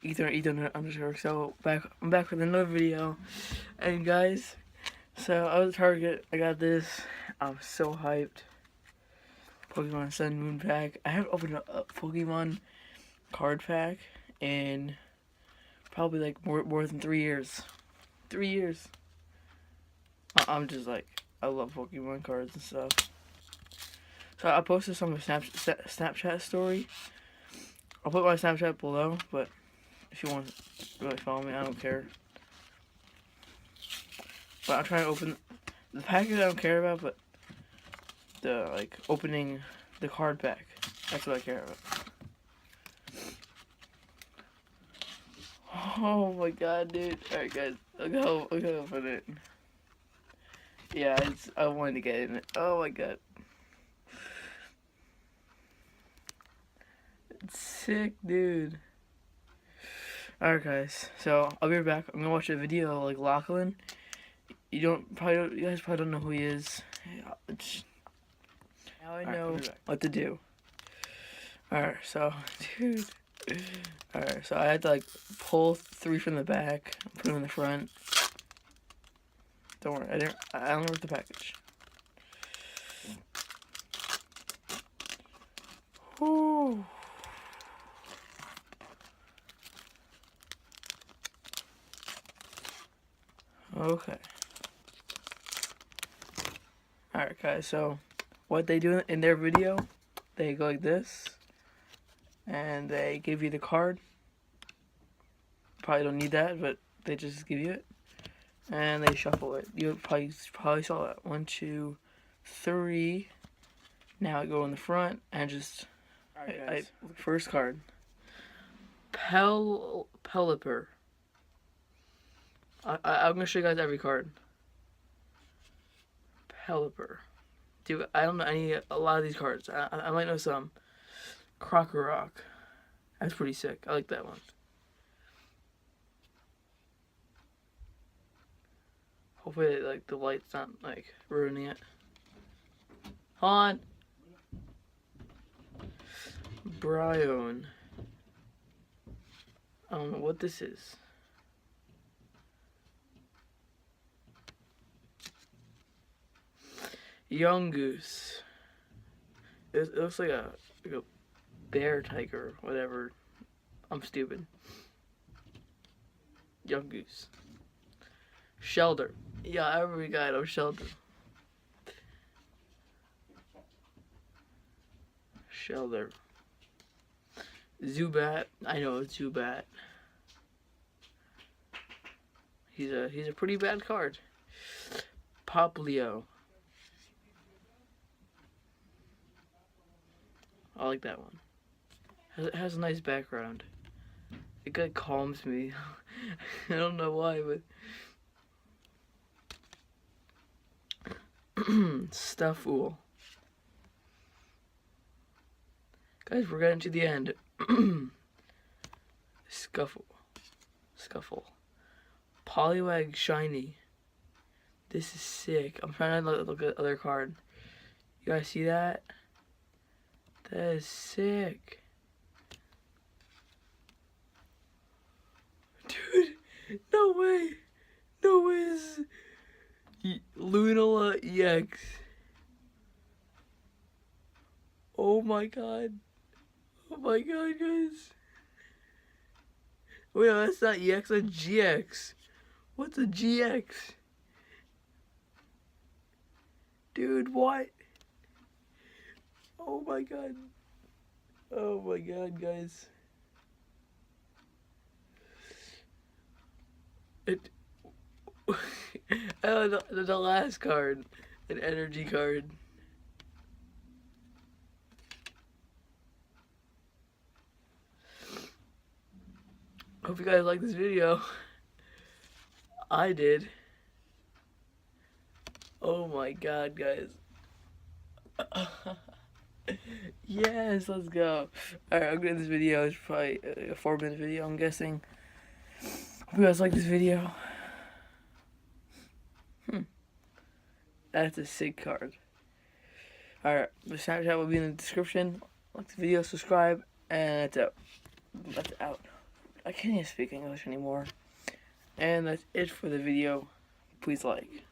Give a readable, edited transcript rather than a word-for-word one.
Ethan_. So I'm back with another video, and guys, so I was at Target. I got this. I'm so hyped. Pokemon Sun Moon pack. I haven't opened a Pokemon card pack in probably like more than 3 years. 3 years. I'm just like, I love Pokemon cards and stuff. So I posted some of my Snapchat story. I'll put my Snapchat below, but if you want to really follow me, I don't care. But I'm trying to open the package. I don't care about, but the opening the card pack. That's what I care about. Oh my god, dude! All right, guys, I'll go open it. Yeah, I wanted to get in it. Oh my god, it's sick, dude. Alright, guys, so I'll be right back. I'm gonna watch a video of, like, Lachlan. You guys probably don't know who he is. Now I know what to do. Alright, so, dude. Alright, so I had to, like, pull 3 from the back, put them in the front. Don't worry, I don't know the package. Whew. Okay. Alright, guys, so what they do in their video, they go like this, and they give you the card. Probably don't need that, but they just give you it, and they shuffle it. You probably saw that. 1, 2, 3. Now I go in the front and just first card. Pelipper. I'm gonna show you guys every card. Pelipper. Dude, I don't know a lot of these cards. I might know some. Krokorok. That's pretty sick. I like that one. Hopefully, like, the light's not, like, ruining it. Hold on. Bryon. I don't know what this is. Yungoos. It looks like a bear tiger, whatever. I'm stupid. Yungoos. Shelter. Yeah, every guy knows Shelter. Shelter. Zubat. I know it's Zubat. He's a pretty bad card. Poplio. I like that one. It has a nice background. It kind of calms me. I don't know why, but Stufful. Guys, we're getting to the end. Scuffle. Poliwag Shiny. This is sick. I'm trying to look at the other card. You guys see that? That is sick. Dude, no way. No way. This is Lunala EX. Oh my god. Oh my god, guys. Wait, no, that's not EX, that's GX. What's a GX? Dude, what? Oh my god. Oh my god, guys. Oh, the last card. An energy card. Hope you guys like this video. I did. Oh my god, guys. Yes, let's go. Alright, I'm gonna end this video. It's probably a 4-minute video, I'm guessing. Hope you guys like this video. That's a sick card. Alright, the Snapchat will be in the description. Like the video, subscribe, and that's out. That's out. I can't even speak English anymore. And that's it for the video. Please like.